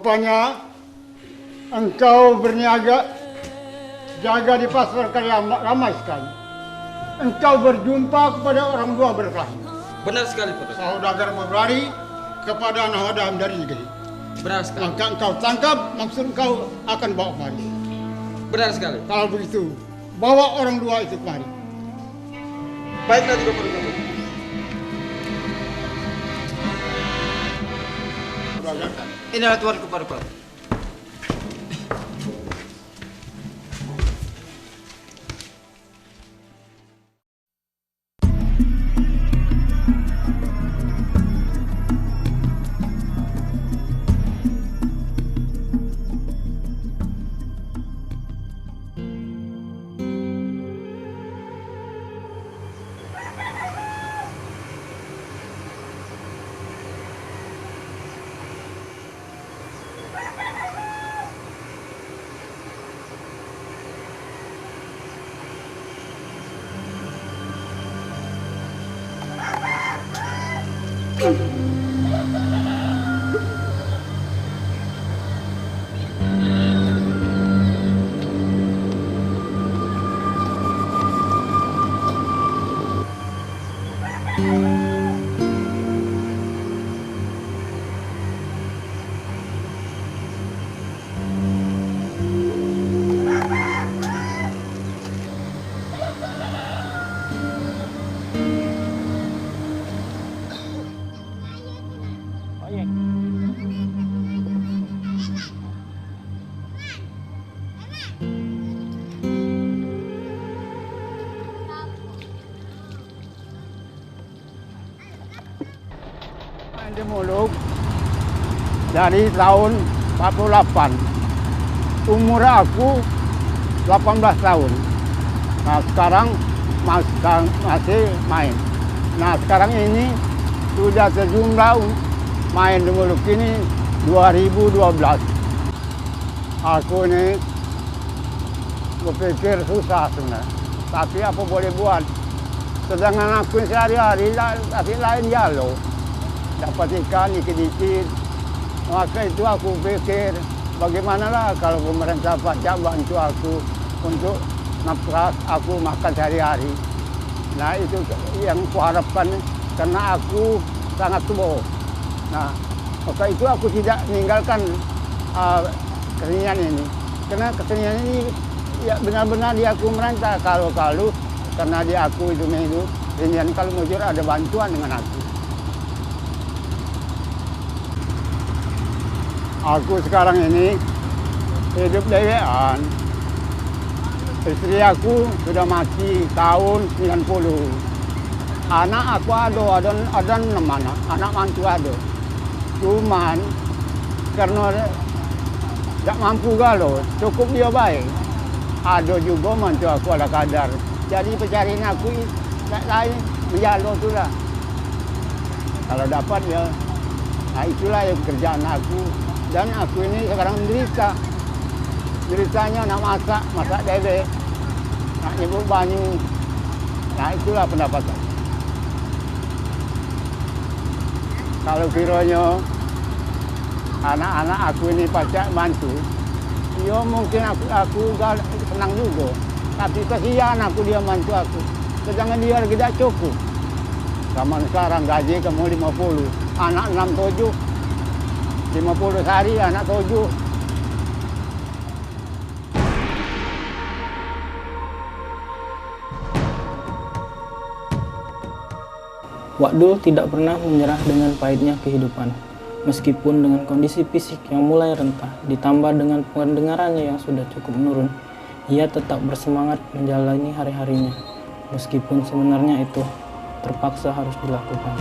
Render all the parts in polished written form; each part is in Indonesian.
Rupanya engkau berniaga, jaga di pasar karya ramai sekali. Engkau berjumpa kepada orang tua berkelahi. Benar sekali, Putra. Saudagar berlari kepada nahodam dari negeri. Benar sekali. Maka engkau tangkap, maksud engkau akan bawa kemari. Benar sekali. Kalau begitu, bawa orang dua itu kemari. Baiklah juga, Putra. Inilah tuanku, Putra. Di Muluk dari tahun 48. Umur aku 18 tahun. Nah, sekarang masih main. Nah, sekarang ini sudah sejumlah main di Muluk ini 2012. Aku ini berpikir susah sebenarnya. Tapi apa boleh buat? Sedangkan aku sehari-hari tapi lain jalur. Dapat ikan dikit-dikit. Maka itu aku pikir bagaimanalah kalau pemerintah pajak bantu aku untuk nafkah aku makan sehari-hari. Nah itu yang kuharapkan karena aku sangat tua. Nah maka itu aku tidak meninggalkan kesenian ini. Karena kesenian ini ya benar-benar di aku merantau kalau karena di aku itu hidup. Kesenian kalau mujur ada bantuan dengan aku. Aku sekarang ini hidup dewean. Istri aku sudah mati tahun 90. Anak aku ada 6 anak mantu ada. Cuman karena tidak mampu galau, cukup dia baik. Ada juga mantu aku ada kadar. Jadi pencarian aku lain menjalo itulah. Kalau dapat ya, nah itulah yang kerjaan aku. Dan aku ini sekarang menderita. Deritanya nak masak dede, nak nyebut banyu. Nah itulah pendapatan. Kalau kiranya anak-anak aku ini pacak bantu, ya mungkin aku senang juga. Tapi kasihan aku dia bantu aku. Sedangkan dia tidak cukup. Zaman sekarang gaji kamu 50, anak 6, 7. 50 sehari anak 7. Wakdul tidak pernah menyerah dengan pahitnya kehidupan. Meskipun dengan kondisi fisik yang mulai rentah, ditambah dengan pendengarannya yang sudah cukup menurun, ia tetap bersemangat menjalani hari-harinya. Meskipun sebenarnya itu terpaksa harus dilakukan.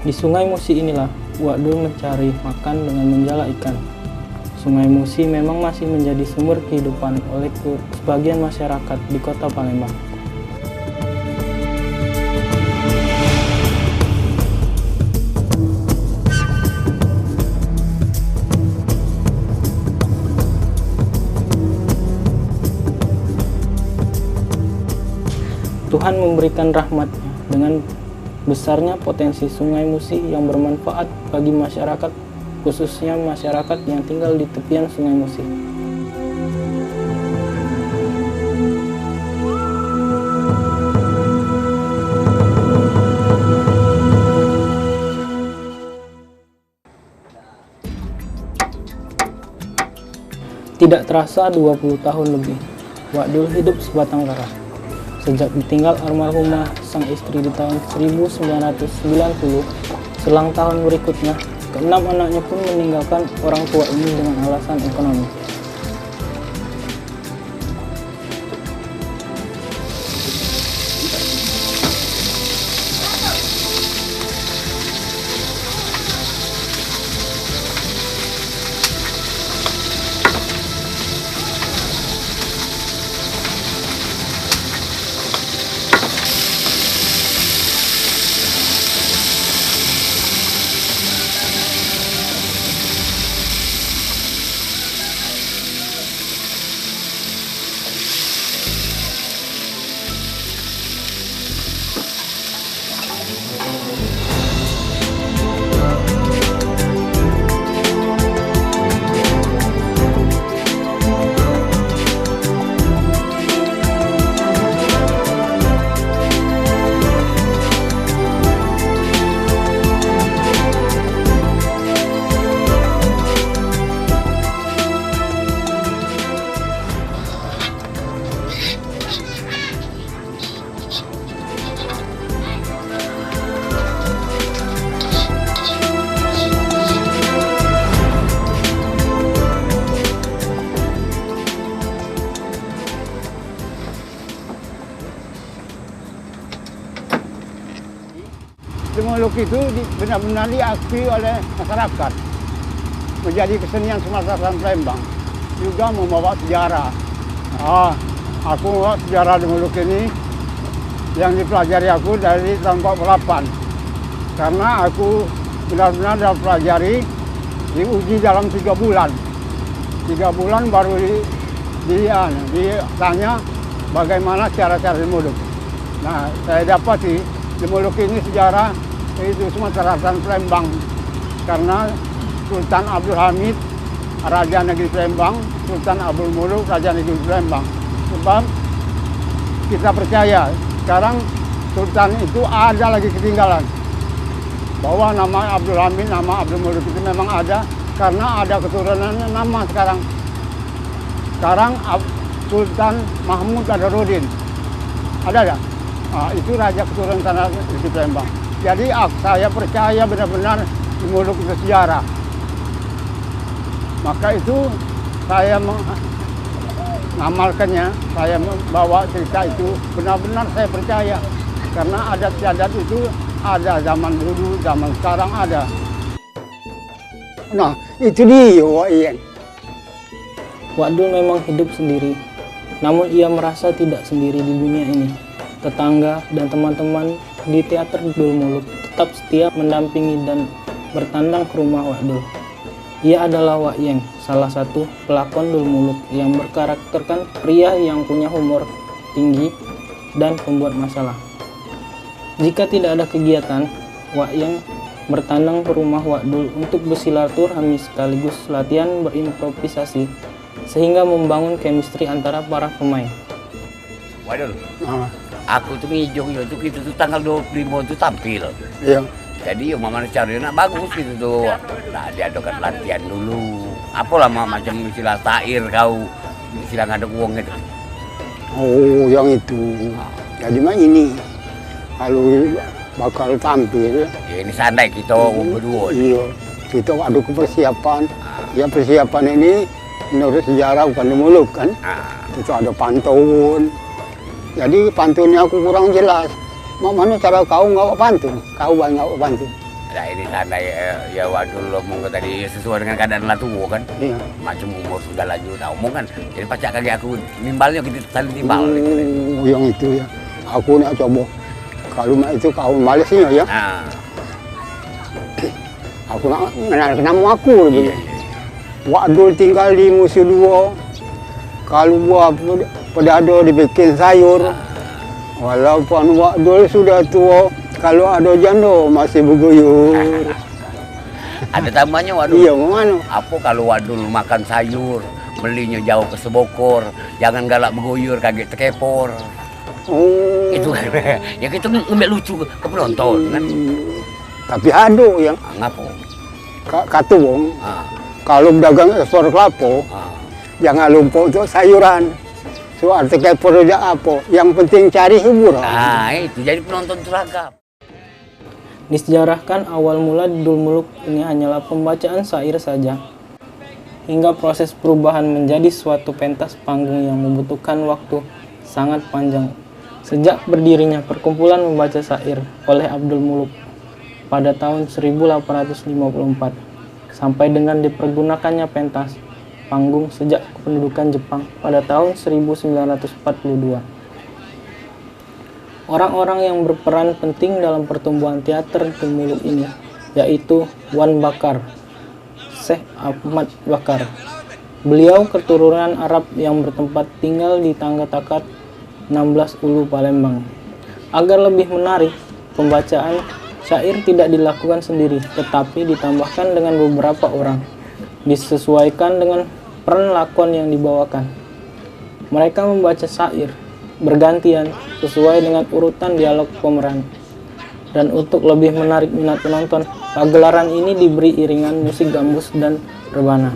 Di Sungai Musi inilah Wakdul mencari makan dengan menjala ikan. Sungai Musi memang masih menjadi sumber kehidupan oleh sebagian masyarakat di Kota Palembang. Tuhan memberikan rahmat-Nya dengan besarnya potensi Sungai Musi yang bermanfaat bagi masyarakat, khususnya masyarakat yang tinggal di tepian Sungai Musi. Tidak terasa 20 tahun lebih, Wak Dul hidup sebatang kara. Sejak ditinggal almarhumah sang istri di tahun 1990, selang tahun berikutnya, keenam anaknya pun meninggalkan orang tua ini dengan alasan ekonomi. Demoluk itu benar-benar diakui oleh masyarakat, menjadi kesenian Sumatera dan Palembang, juga membawa sejarah. Aku membawa sejarah Demoluk ini yang dipelajari aku dari tahun 48, karena aku benar-benar pelajari, diuji dalam 3 bulan. 3 bulan baru ditanya bagaimana cara-cara Demoluk. Nah, saya dapati Demoluk ini sejarah itu Sumatera dan Palembang, karena Sultan Abdul Hamid, Raja Negeri Palembang, Sultan Abdul Muluk, Raja Negeri Palembang. Sebab kita percaya sekarang Sultan itu ada lagi ketinggalan, bahwa nama Abdul Hamid, nama Abdul Muluk itu memang ada, karena ada keturunannya nama sekarang. Sekarang Sultan Mahmud Adaruddin, ada nggak? Itu raja keturunan tanah di Palembang. Jadi saya percaya benar-benar Demoluk itu sejarah. Maka itu saya mengamalkannya, saya membawa cerita itu, benar-benar saya percaya. Karena adat-adat itu ada zaman dulu, zaman sekarang ada. Nah, itu dia Wak Ien. Wak Dul memang hidup sendiri, namun ia merasa tidak sendiri di dunia ini. Tetangga dan teman-teman di teater Dul Muluk tetap setia mendampingi dan bertandang ke rumah Wak Dul. Ia adalah Wak Yeng, salah satu pelakon Dul Muluk yang berkarakterkan pria yang punya humor tinggi dan pembuat masalah. Jika tidak ada kegiatan, Wak Yeng bertandang ke rumah Wak Dul untuk bersilaturahmi sekaligus latihan berimprovisasi, sehingga membangun chemistry antara para pemain. Wak Dul, aku tuh ngijong itu tuh tanggal 25 itu tampil. Iya. Jadi mama caranya bagus gitu tuh. Nah, diadakan latihan dulu. Apalah macam istilah tair kau, istilah ngaduk uang gitu. Oh, yang itu. Jadi mah ini kalau bakal tampil. Ya, ini sandai kita berdua. Iya. Kita ada persiapan. Ya persiapan ini menurut sejarah bukan Demoluk kan. Itu ada pantun. Jadi pantunnya aku kurang jelas. Mana cara kau ngawak pantun? Kau banyak ngawak pantun. Nah ini sana ya waduh lo monggo tadi sesuai dengan keadaan lah tua kan. Iya. Macam umur sudah lanjut, nah umum kan. Jadi pacak kaki aku nimbalnya gitu saling timbal. Gitu. Yang itu ya. Aku nak coba. Kalau mak itu kau Malaysia ya. Nah, Aku nak kenal nama aku iya, gitu. Waktu tinggal di Musuh 2. Kalau buah pedado dibikin sayur. Walaupun waktu sudah tua, kalau ada jando masih berguyur. ada tambahnya waduh. Iya, mana? Apa kalau waduh makan sayur, belinya jauh ke Sebokor, jangan galak berguyur kaget tekepor. Oh. Itu kan, ya itu ngambil lucu ke penonton kan. Tapi ada yang Ngapo? kata wong, Ah, kalau dagang ekspor kelapa, ah. jangan lupa untuk sayuran. Soal tekepor aja apa, yang penting cari hiburan. Nah itu jadi penonton seragam. Disejarahkan awal mula Dul Muluk ini hanyalah pembacaan syair saja, hingga proses perubahan menjadi suatu pentas panggung yang membutuhkan waktu sangat panjang. Sejak berdirinya perkumpulan membaca syair oleh Abdul Muluk pada tahun 1854, sampai dengan dipergunakannya pentas panggung sejak kependudukan Jepang pada tahun 1942. Orang-orang yang berperan penting dalam pertumbuhan teater Dul Muluk ini yaitu Wan Bakar, Syekh Ahmad Bakar. Beliau keturunan Arab yang bertempat tinggal di Tangga Takat 16 Ulu Palembang. Agar lebih menarik, pembacaan syair tidak dilakukan sendiri, tetapi ditambahkan dengan beberapa orang, disesuaikan dengan peran lakon yang dibawakan. Mereka membaca syair bergantian sesuai dengan urutan dialog pemeran. Dan untuk lebih menarik minat penonton, pagelaran ini diberi iringan musik gambus dan rebana.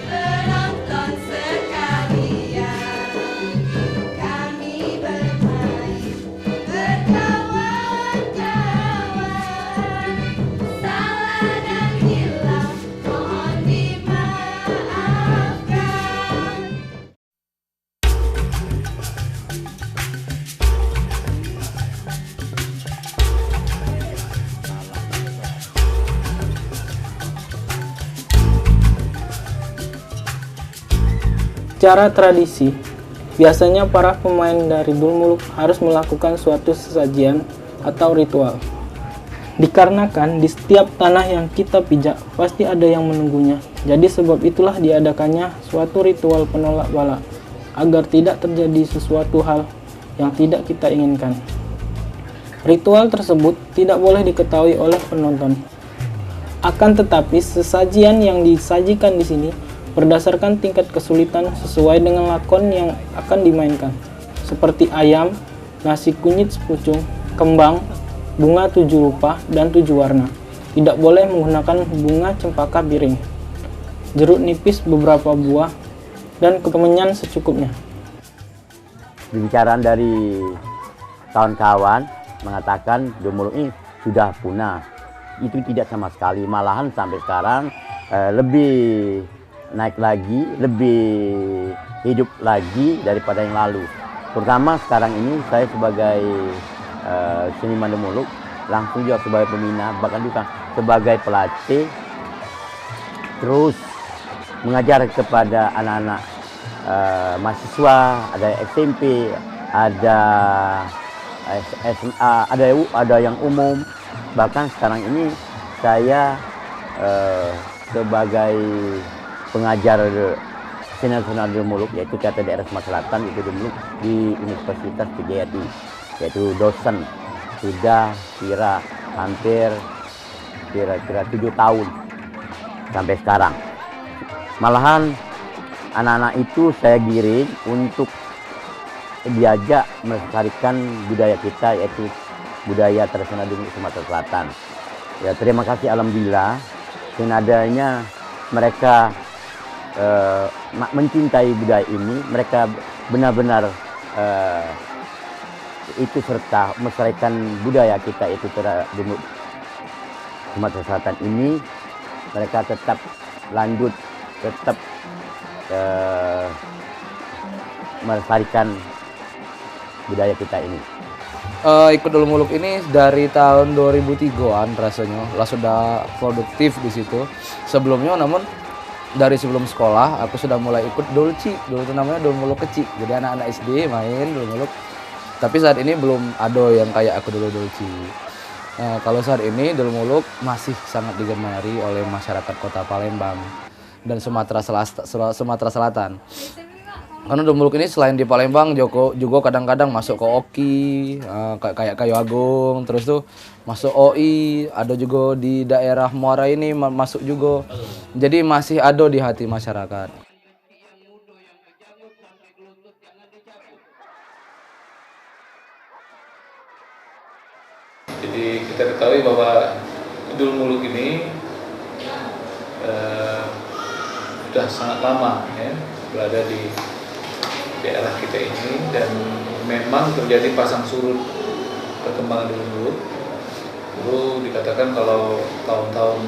Penonton sekalian, kami bermain berkawan-kawan. Salah dan hilaf mohon dimaafkan. Secara tradisi, biasanya para pemain dari Dul Muluk harus melakukan suatu sesajian atau ritual. Dikarenakan di setiap tanah yang kita pijak pasti ada yang menunggunya. Jadi sebab itulah diadakannya suatu ritual penolak bala agar tidak terjadi sesuatu hal yang tidak kita inginkan. Ritual tersebut tidak boleh diketahui oleh penonton. Akan tetapi sesajian yang disajikan di sini berdasarkan tingkat kesulitan sesuai dengan lakon yang akan dimainkan, seperti ayam, nasi kunyit sepucung, kembang, bunga 7 rupa dan 7 warna. Tidak boleh menggunakan bunga cempaka biring, jeruk nipis beberapa buah, dan kemenyan secukupnya. Pembicaraan dari kawan-kawan mengatakan Dul Muluk ini sudah punah. Itu tidak sama sekali, malahan sampai sekarang lebih naik lagi, lebih hidup lagi daripada yang lalu. Terutama sekarang ini saya sebagai seniman Dul Muluk, langsung juga sebagai pembina, bahkan juga sebagai pelatih, terus mengajar kepada anak-anak mahasiswa, ada SMP, ada SMA, ada yang umum. Bahkan sekarang ini saya sebagai pengajar seni nasional Dul Muluk, yaitu Teater Daerah Sumatera Selatan itu Dul Muluk di Universitas Kejayati, yaitu dosen sudah kira-kira 7 tahun sampai sekarang. Malahan anak-anak itu saya giring untuk diajak melestarikan budaya kita, yaitu budaya tradisional di Sumatera Selatan. Ya, terima kasih alhamdulillah dengan adanya mereka mencintai budaya ini, mereka benar-benar itu serta melestarikan budaya kita itu di Sumatera Selatan ini. Mereka tetap lanjut, tetap melestarikan budaya kita ini. Ikut Dul Muluk ini dari tahun 2003-an rasanya lah sudah produktif di situ. Sebelumnya namun dari sebelum sekolah aku sudah mulai ikut Dulci. Dulu itu namanya Dul Muluk kecil. Jadi anak-anak SD main Dul Muluk. Tapi saat ini belum ada yang kayak aku dulu Dulci. Kalau saat ini Dul Muluk masih sangat digemari oleh masyarakat Kota Palembang dan Sumatera Selatan. Karena Dul Muluk ini selain di Palembang juga kadang-kadang masuk ke Oki, kayak Kayu Agung, terus tuh masuk OI, ada juga di daerah Muara ini masuk juga. Jadi masih ada di hati masyarakat. Jadi kita ketahui bahwa Dul Muluk ini sudah sangat lama ya, berada di daerah kita ini dan memang terjadi pasang surut perkembangan Dul Muluk. Dulu dikatakan kalau tahun-tahun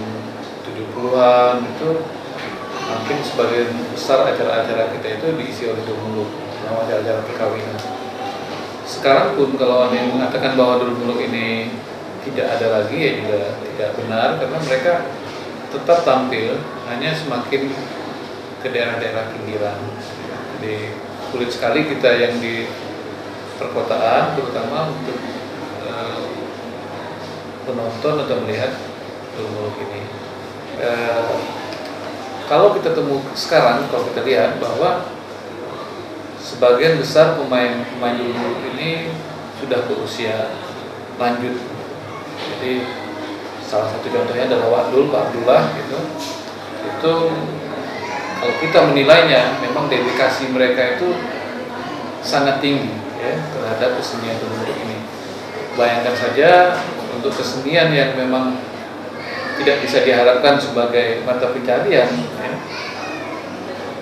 70-an itu mungkin sebagian besar acara-acara kita itu diisi oleh Dul Muluk, terutama acara-acara perkawinan. Sekarang pun kalau ada yang mengatakan bahwa Dul Muluk ini tidak ada lagi, ya juga tidak benar, karena mereka tetap tampil, hanya semakin ke daerah-daerah pinggiran. Jadi sulit sekali kita yang di perkotaan, terutama untuk penonton atau melihat Dul Muluk ini. Kalau kita sekarang, kalau kita lihat bahwa sebagian besar pemain Dul Muluk ini sudah berusia lanjut. Jadi salah satu contohnya adalah Wak Abdullah gitu. Itu kalau kita menilainya, memang dedikasi mereka itu sangat tinggi ya terhadap kesenian Dul Muluk ini. Bayangkan saja untuk kesenian yang memang tidak bisa diharapkan sebagai mata pencarian ya.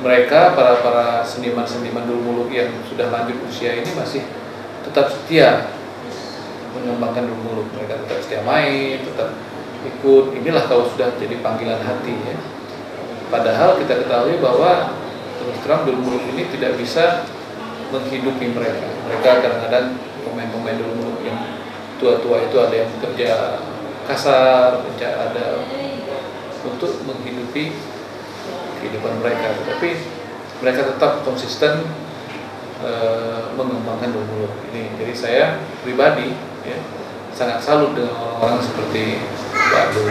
Mereka para seniman-seniman Dul Muluk yang sudah lanjut usia ini masih tetap setia mengembangkan Dul Muluk. Mereka tetap setia main, tetap ikut. Inilah kalau sudah jadi panggilan hati ya. Padahal kita ketahui bahwa terus terang Dul Muluk ini tidak bisa menghidupi mereka. Mereka kadang-kadang pemain-pemain Dul Muluk yang tua-tua itu ada yang bekerja kasar, ada untuk menghidupi kehidupan mereka. Tapi mereka tetap konsisten mengembangkan Dul Muluk ini. Jadi saya pribadi ya sangat salut dengan orang-orang seperti Pak Dul.